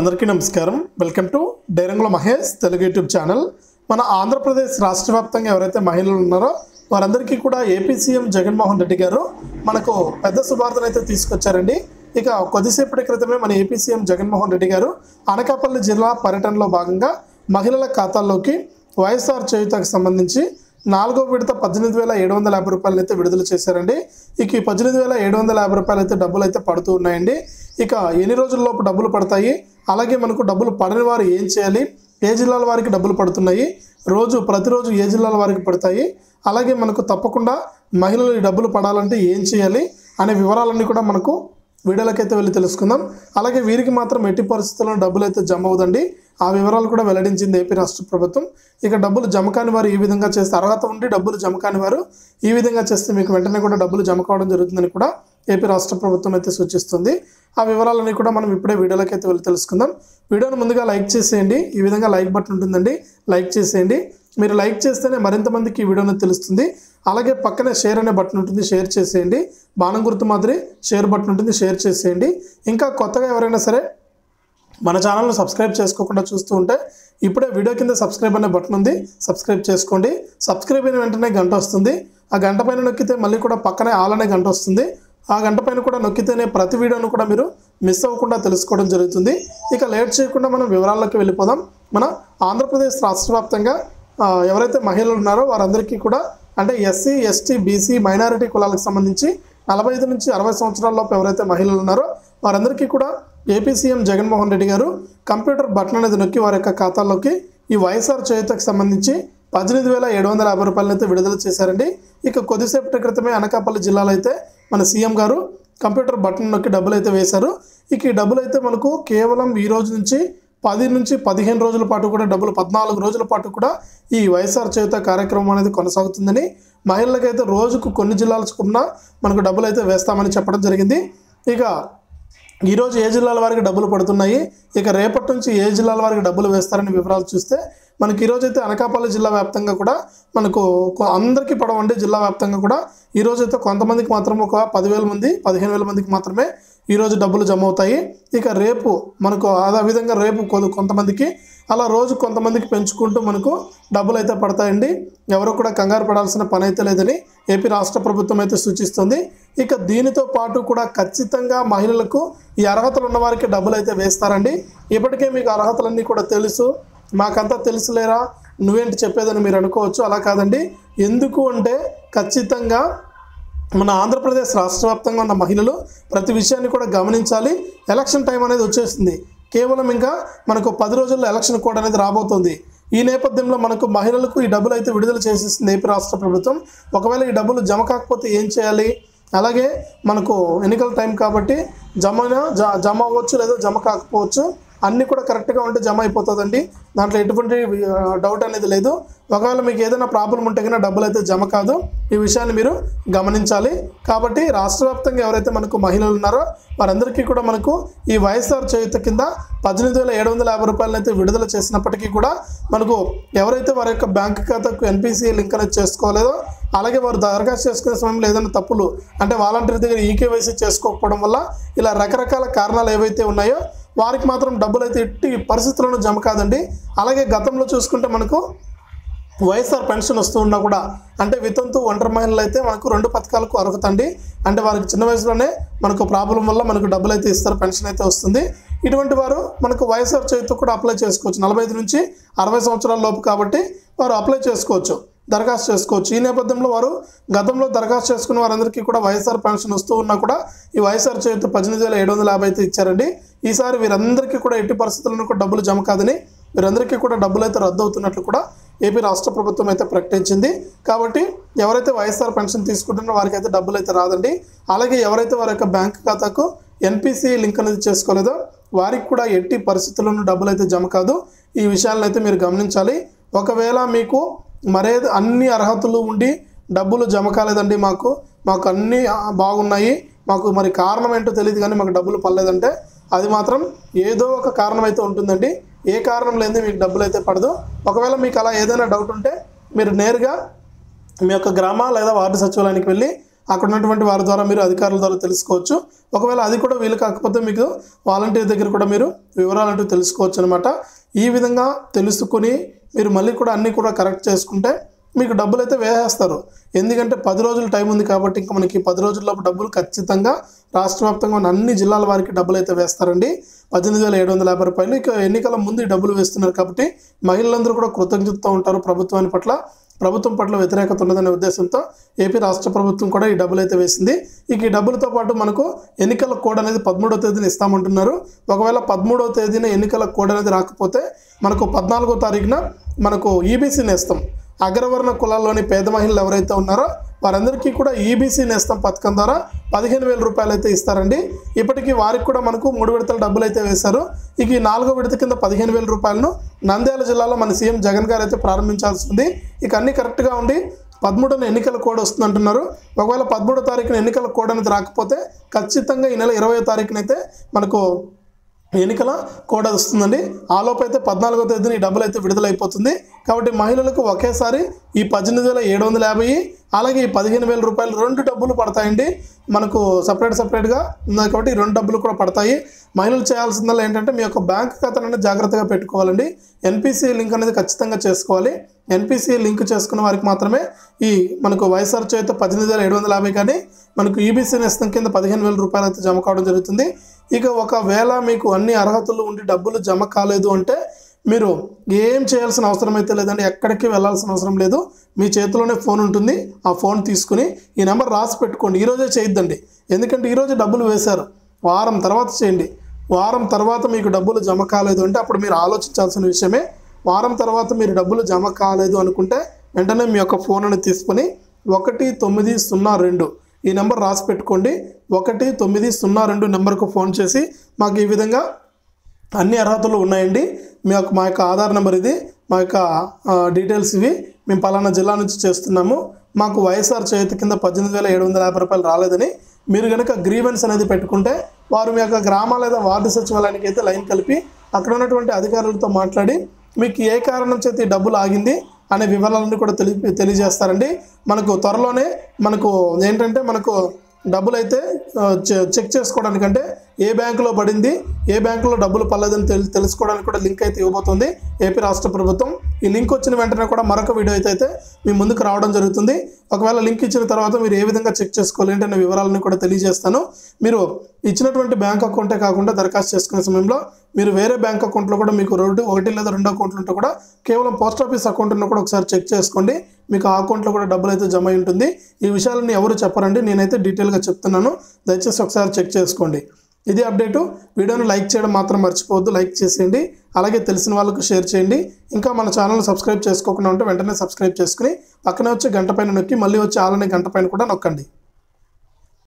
అందరికీ నమస్కారం. Welcome to డైరంగుల Mahesh Telugu YouTube channel. మన ఆంధ్రప్రదేశ్ రాష్ట్ర వ్యాప్తంగా ఎవరైతే మహిళలు ఉన్నారో వారందరికీ కూడా ఏపీ సీఎం జగన్మోహన్ రెడ్డి గారు మనకు పెద్ద శుభార్తను అయితే తీసుకొచ్చారండి. ఇక కొద్దిసేపటి క్రితమే మన ఏపీ సీఎం జగన్మోహన్ రెడ్డి గారు అనకాపల్లి జిల్లా పర్యటనలో భాగంగా మహిళల ఖాతాల్లోకి వైఎస్ఆర్ చేయూతకు సంబంధించి 4వ విడత 18,750 రూపాయలు అయితే విడుదల చేశారండి. ఇక ఈ 18,750 రూపాయలు అయితే డబ్బులు అయితే పడుతూ ఉన్నాయండి. ఇక ఎన్ని రోజుల్లోపు డబ్బులు పడతాయి, అలాగే మనకు డబ్బులు పడని వారు ఏం చేయాలి, ఏ జిల్లాల వారికి డబ్బులు పడుతున్నాయి, ప్రతిరోజు ఏ జిల్లాల వారికి పడతాయి, అలాగే మనకు తప్పకుండా మహిళలు ఈ డబ్బులు పడాలంటే ఏం చేయాలి అనే వివరాలన్నీ కూడా మనకు వీడియోలకైతే వెళ్ళి తెలుసుకుందాం. అలాగే వీరికి మాత్రం ఎట్టి పరిస్థితుల్లో డబ్బులు అయితే జమ అవుదండి. ఆ వివరాలు కూడా వెల్లడించింది ఏపీ రాష్ట్ర ప్రభుత్వం. ఇక డబ్బులు జమ కాని వారు ఈ విధంగా చేస్తే, అర్హత ఉండి డబ్బులు జమ కాని వారు ఈ విధంగా చేస్తే మీకు వెంటనే కూడా డబ్బులు జమ కావడం జరుగుతుందని కూడా ఏపీ రాష్ట్ర ప్రభుత్వం అయితే సూచిస్తుంది. ఆ వివరాలన్నీ కూడా మనం ఇప్పుడే వీడియోలోకి అయితే వెళ్ళి తెలుసుకుందాం. వీడియోను ముందుగా లైక్ చేసేయండి. ఈ విధంగా లైక్ బటన్ ఉంటుందండి, లైక్ చేసేయండి. మీరు లైక్ చేస్తేనే మరింత మందికి ఈ వీడియోని తెలుస్తుంది. అలాగే పక్కనే షేర్ అనే బటన్ ఉంటుంది, షేర్ చేసేయండి. బాణం గుర్తు మాదిరి షేర్ బటన్ ఉంటుంది, షేర్ చేసేయండి. ఇంకా కొత్తగా ఎవరైనా సరే మన ఛానల్ని సబ్స్క్రైబ్ చేసుకోకుండా చూస్తూ ఉంటే ఇప్పుడే వీడియో కింద సబ్స్క్రైబ్ అనే బటన్ ఉంది, సబ్స్క్రైబ్ చేసుకోండి. సబ్స్క్రైబ్ అయిన వెంటనే గంట వస్తుంది. ఆ గంట పైన నొక్కితే మళ్ళీ కూడా పక్కనే ఆల్ అనే గంట వస్తుంది. ఆ గంట పైన కూడా నొక్కితేనే ప్రతి వీడియోను కూడా మీరు మిస్ అవ్వకుండా తెలుసుకోవడం జరుగుతుంది. ఇక లేట్ చేయకుండా మనం వివరాల్లోకి వెళ్ళిపోదాం. మన ఆంధ్రప్రదేశ్ రాష్ట్ర వ్యాప్తంగా ఎవరైతే మహిళలు ఉన్నారో వారందరికీ కూడా, అంటే ఎస్సీ, ఎస్టీ, బీసీ, మైనారిటీ కులాలకు సంబంధించి 45 నుంచి 60 సంవత్సరాల లోపు ఎవరైతే మహిళలు ఉన్నారో వారందరికీ కూడా ఏపీ సీఎం జగన్మోహన్ రెడ్డి గారు కంప్యూటర్ బటన్ అనేది నొక్కి వారి యొక్క ఖాతాల్లోకి ఈ వైఎస్ఆర్ చేయూతకు సంబంధించి 18,750 రూపాయలను అయితే విడుదల చేశారండి. ఇక కొద్దిసేపటి క్రితమే అనకాపల్లి జిల్లాలో అయితే మన సీఎం గారు కంప్యూటర్ బటన్ నొక్కి డబ్బులు అయితే వేశారు. ఇక ఈ డబ్బులు అయితే మనకు కేవలం ఈ రోజు నుంచి 10 నుంచి 15 రోజుల పాటు కూడా, 14 రోజుల పాటు కూడా ఈ వైఎస్ఆర్ చేయూత కార్యక్రమం అనేది కొనసాగుతుందని, మహిళలకైతే రోజుకు కొన్ని జిల్లాలకున్న మనకు డబ్బులు అయితే వేస్తామని చెప్పడం జరిగింది. ఇక ఈరోజు ఏ జిల్లాల వారికి డబ్బులు పడుతున్నాయి, ఇక రేపటి నుంచి ఏ జిల్లాల వారికి డబ్బులు వేస్తారని వివరాలు చూస్తే మనకి ఈరోజు అయితే అనకాపల్లి జిల్లా వ్యాప్తంగా కూడా మనకు అందరికీ పడవండి. జిల్లా వ్యాప్తంగా కూడా ఈరోజైతే కొంతమందికి మాత్రం ఒక 10,000 మంది 15,000 మందికి మాత్రమే ఈరోజు డబ్బులు జమ అవుతాయి. ఇక రేపు మనకు అదేవిధంగా రేపు కొంతమందికి, అలా రోజు కొంతమందికి పెంచుకుంటూ మనకు డబ్బులు అయితే పడతాయండి. ఎవరు కూడా కంగారు పడాల్సిన పని అయితే లేదని ఏపీ రాష్ట్ర ప్రభుత్వం అయితే సూచిస్తుంది. ఇక దీనితో పాటు కూడా ఖచ్చితంగా మహిళలకు ఈ అర్హతలు ఉన్న వారికి డబ్బులు అయితే వేస్తారండి. ఇప్పటికే మీకు అర్హతలన్నీ కూడా తెలుసు, మాకంతా తెలుసులేరా నువ్వేంటి చెప్పేదని మీరు అనుకోవచ్చు. అలా కాదండి. ఎందుకు అంటే ఖచ్చితంగా మన ఆంధ్రప్రదేశ్ రాష్ట్ర వ్యాప్తంగా ఉన్న మహిళలు ప్రతి విషయాన్ని కూడా గమనించాలి. ఎలక్షన్ టైం అనేది వచ్చేస్తుంది. కేవలం ఇంకా మనకు 10 రోజుల్లో ఎలక్షన్ కోడ్ అనేది రాబోతుంది. ఈ నేపథ్యంలో మనకు మహిళలకు ఈ డబ్బులు అయితే విడుదల చేసేస్తుంది ఏపీ రాష్ట్ర ప్రభుత్వం. ఒకవేళ ఈ డబ్బులు జమ కాకపోతే ఏం చేయాలి, అలాగే మనకు ఎన్నికల టైం కాబట్టి జమ అవ్వచ్చు లేదా జమ కాకపోవచ్చు, అన్నీ కూడా కరెక్ట్గా ఉంటే జమ అయిపోతుందండి. దాంట్లో ఎటువంటి డౌట్ అనేది లేదు. ఒకవేళ మీకు ఏదైనా ప్రాబ్లం ఉంటే కన్నా డబ్బులు అయితే జమ కాదు. ఈ విషయాన్ని మీరు గమనించాలి. కాబట్టి రాష్ట్ర వ్యాప్తంగా ఎవరైతే మనకు మహిళలు ఉన్నారో వారందరికీ కూడా మనకు ఈ వైఎస్ఆర్ చేయూత కింద 18,750 రూపాయలను అయితే విడుదల చేసినప్పటికీ కూడా మనకు ఎవరైతే వారి యొక్క బ్యాంక్ ఖాతాకు ఎన్పిసిఐ లింక్ అనేది చేసుకోలేదో, అలాగే వారు దరఖాస్తు చేసుకునే సమయంలో ఏదైనా తప్పులు, అంటే వాలంటీర్ దగ్గర ఈకేవైసీ చేసుకోకపోవడం వల్ల ఇలా రకరకాల కారణాలు ఏవైతే ఉన్నాయో వారికి మాత్రం డబ్బులు అయితే ఎట్టి పరిస్థితుల్లోనూ జమ కాదండి. అలాగే గతంలో చూసుకుంటే మనకు వైఎస్ఆర్ పెన్షన్ వస్తూ ఉన్నా కూడా, అంటే వితంతు ఒంటరి మహిళలు అయితే మనకు 2 పథకాలకు అర్హత అండి. అంటే వారికి చిన్న వయసులోనే మనకు ప్రాబ్లం వల్ల మనకు డబ్బులు అయితే ఇస్తారు, పెన్షన్ అయితే వస్తుంది. ఇటువంటి వారు మనకు వైఎస్ఆర్ చేయూత కూడా అప్లై చేసుకోవచ్చు. 45 నుంచి 60 సంవత్సరాల లోపు కాబట్టి వారు అప్లై చేసుకోవచ్చు, దరఖాస్తు చేసుకోవచ్చు. ఈ నేపథ్యంలో వారు గతంలో దరఖాస్తు చేసుకున్న వారందరికీ కూడా వైఎస్ఆర్ పెన్షన్ వస్తూ ఉన్నా కూడా ఈ వైఎస్ఆర్ చేయూత 18,750 అయితే ఇచ్చారండి. ఈసారి వీరందరికీ కూడా ఎట్టి పరిస్థితుల్లో కూడా డబ్బులు జమ కాదని, వీరందరికీ కూడా డబ్బులు అయితే రద్దు అవుతున్నట్లు కూడా ఏపీ రాష్ట్ర ప్రభుత్వం అయితే ప్రకటించింది. కాబట్టి ఎవరైతే వైఎస్ఆర్ పెన్షన్ తీసుకుంటున్నారో వారికి అయితే డబ్బులు అయితే రాదండి. అలాగే ఎవరైతే వారి యొక్క బ్యాంక్ ఖాతాకు ఎన్పిసిఐ లింక్ అనేది చేసుకోలేదో వారికి కూడా ఎట్టి పరిస్థితుల్లోనూ డబ్బులు అయితే జమ కాదు. ఈ విషయాలను అయితే మీరు గమనించాలి. ఒకవేళ మీకు అన్ని అర్హతలు ఉండి డబ్బులు జమ కాలేదండి, మాకు అన్నీ బాగున్నాయి, మాకు మరి కారణం ఏంటో తెలియదు కానీ మాకు డబ్బులు పడలేదంటే అది మాత్రం ఏదో ఒక కారణం అయితే ఉంటుందండి. ఏ కారణం లేనిదే మీకు డబ్బులు అయితే పడదు. ఒకవేళ మీకు అలా ఏదైనా డౌట్ ఉంటే మీరు నేరుగా మీ యొక్క గ్రామ లేదా వార్డు సచివాలయానికి వెళ్ళి అక్కడ ఉన్నటువంటి వారి ద్వారా మీరు అధికారుల ద్వారా తెలుసుకోవచ్చు. ఒకవేళ అది కూడా వీలు కాకపోతే మీకు వాలంటీర్ దగ్గర కూడా మీరు వివరాలు తెలుసుకోవచ్చు అనమాట. ఈ విధంగా తెలుసుకుని మీరు మళ్ళీ కూడా అన్నీ కూడా కరెక్ట్ చేసుకుంటే మీకు డబ్బులు అయితే వేసేస్తారు. ఎందుకంటే 10 రోజులు టైం ఉంది కాబట్టి ఇంకా మనకి 10 రోజుల్లోపు డబ్బులు ఖచ్చితంగా రాష్ట్ర వ్యాప్తంగా ఉన్న అన్ని జిల్లాల వారికి డబ్బులు అయితే వేస్తారండి. 18,750 రూపాయలు. ఇక ఎన్నికల ముందు ఈ డబ్బులు వేస్తున్నారు కాబట్టి మహిళలందరూ కూడా కృతజ్ఞతతో ఉంటారు ప్రభుత్వం పట్ల వ్యతిరేకత ఉండదనే ఉద్దేశంతో ఏపీ రాష్ట్ర ప్రభుత్వం కూడా ఈ డబ్బులు అయితే వేసింది. ఇక ఈ డబ్బులతో పాటు మనకు ఎన్నికల కోడ్ అనేది 13వ తేదీన ఇస్తామంటున్నారు. ఒకవేళ 13వ తేదీన ఎన్నికల కోడ్ అనేది రాకపోతే మనకు 14వ తారీఖున మనకు ఈబీసీ నేస్తం, అగ్రవర్ణ కులాల్లోని పేద మహిళలు ఎవరైతే ఉన్నారో వారందరికీ కూడా ఈబీసీ నేస్తం పథకం ద్వారా 15,000 రూపాయలు అయితే ఇస్తారండి. ఇప్పటికీ వారికి కూడా మనకు 3 విడతల డబ్బులు అయితే వేశారు. ఇక ఈ 4వ విడత కింద 15,000 రూపాయలను నంద్యాల జిల్లాలో మన సీఎం జగన్ గారు అయితే ప్రారంభించాల్సి ఉంది. ఇక అన్ని కరెక్ట్గా ఉండి 13న ఎన్నికల కోడ్ వస్తుంది అంటున్నారు. ఒకవేళ 13వ తారీఖున ఎన్నికల కోడ్ అనేది రాకపోతే ఖచ్చితంగా ఈ నెల 20వ తారీఖునైతే మనకు ఎన్నికల కోడ్ వస్తుందండి. ఆలోపు అయితే 14వ తేదీన ఈ డబ్బులు అయితే విడుదలైపోతుంది. కాబట్టి మహిళలకు ఒకేసారి ఈ 18,750 అలాగే ఈ 15,000 రూపాయలు 2 డబ్బులు పడతాయండి. మనకు సపరేట్గా ఉన్నాయి కాబట్టి ఈ 2 డబ్బులు కూడా పడతాయి. మహిళలు చేయాల్సిందల్లా ఏంటంటే మీ యొక్క బ్యాంక్ ఖాతాను జాగ్రత్తగా పెట్టుకోవాలండి. ఎన్పిసి లింక్ అనేది ఖచ్చితంగా చేసుకోవాలి. ఎన్పిసి లింక్ చేసుకున్న వారికి మాత్రమే ఈ మనకు వైఎస్ఆర్ చేత 18,750 కానీ మనకు ఈబీసీ నేస్తం కింద 15,000 రూపాయలు అయితే జమ కావడం జరుగుతుంది. ఇక ఒకవేళ మీకు అన్ని అర్హతలు ఉండి డబ్బులు జమ కాలేదు అంటే మీరు ఏం చేయాల్సిన అవసరం అయితే లేదండి. ఎక్కడికి వెళ్ళాల్సిన అవసరం లేదు. మీ చేతిలోనే ఫోన్ ఉంటుంది. ఆ ఫోన్ తీసుకుని ఈ నెంబర్ రాసి పెట్టుకోండి. ఈరోజే చేయొద్దండి, ఎందుకంటే ఈరోజు డబ్బులు వేశారు. వారం తర్వాత చేయండి. వారం తర్వాత మీకు డబ్బులు జమ కాలేదు అంటే అప్పుడు మీరు ఆలోచించాల్సిన విషయమే. వారం తర్వాత మీరు డబ్బులు జమ కాలేదు అనుకుంటే వెంటనే మీ యొక్క ఫోన్ అని తీసుకొని 1902 ఈ నెంబర్ రాసి పెట్టుకోండి. 1902 నెంబర్కు ఫోన్ చేసి మాకు ఈ విధంగా అన్ని అర్హతలు ఉన్నాయండి, మా యొక్క ఆధార్ నెంబర్ ఇది, మా యొక్క డీటెయిల్స్ ఇవి, మేము పలానా జిల్లా నుంచి చేస్తున్నాము, మాకు వైఎస్ఆర్ చేతి కింద 18,750 రూపాయలు రాలేదని మీరు కనుక గ్రీవెన్స్ అనేది పెట్టుకుంటే వారు మీ యొక్క గ్రామ లేదా వార్డు సచివాలయానికి అయితే లైన్ కలిపి అక్కడ ఉన్నటువంటి అధికారులతో మాట్లాడి మీకు ఏ కారణం చేత ఈ డబ్బులు ఆగింది అనే వివరాలన్నీ కూడా తెలియజేస్తారండి. మనకు త్వరలోనే మనకు ఏంటంటే మనకు డబ్బులు అయితే చెక్ చేసుకోవడానికంటే ఏ బ్యాంకులో పడింది, ఏ బ్యాంకులో డబ్బులు పడలేదని తెలుసుకోవడానికి కూడా లింక్ అయితే ఇవ్వబోతుంది ఏపీ రాష్ట్ర ప్రభుత్వం. ఈ లింక్ వచ్చిన వెంటనే కూడా మరొక వీడియో అయితే మీ ముందుకు రావడం జరుగుతుంది. ఒకవేళ లింక్ ఇచ్చిన తర్వాత మీరు ఏ విధంగా చెక్ చేసుకోవాలి అంటే వివరాలను కూడా తెలియజేస్తాను. మీరు ఇచ్చినటువంటి బ్యాంక్ అకౌంటే కాకుండా దరఖాస్తు చేసుకునే సమయంలో మీరు వేరే బ్యాంక్ అకౌంట్లో కూడా మీకు 1 లేదా 2 అకౌంట్లు ఉంటే కూడా కేవలం పోస్ట్ ఆఫీస్ అకౌంట్ను కూడా ఒకసారి చెక్ చేసుకోండి. మీకు ఆ అకౌంట్లో కూడా డబ్బులు అయితే జమ అయి ఉంటుంది. ఈ విషయాలన్నీ ఎవరు చెప్పరండి, నేనైతే డీటెయిల్గా చెప్తున్నాను. దయచేసి ఒకసారి చెక్ చేసుకోండి. ఇది అప్డేటు. వీడియోను లైక్ చేయడం మాత్రం మర్చిపోవద్దు. లైక్ చేసేయండి, అలాగే తెలిసిన వాళ్ళకు షేర్ చేయండి. ఇంకా మన ఛానల్ని సబ్స్క్రైబ్ చేసుకోకుండా ఉంటే వెంటనే సబ్స్క్రైబ్ చేసుకుని పక్కనే వచ్చే గంట పైన నొక్కి మళ్ళీ వచ్చే ఆలనే గంట పైన కూడా నొక్కండి.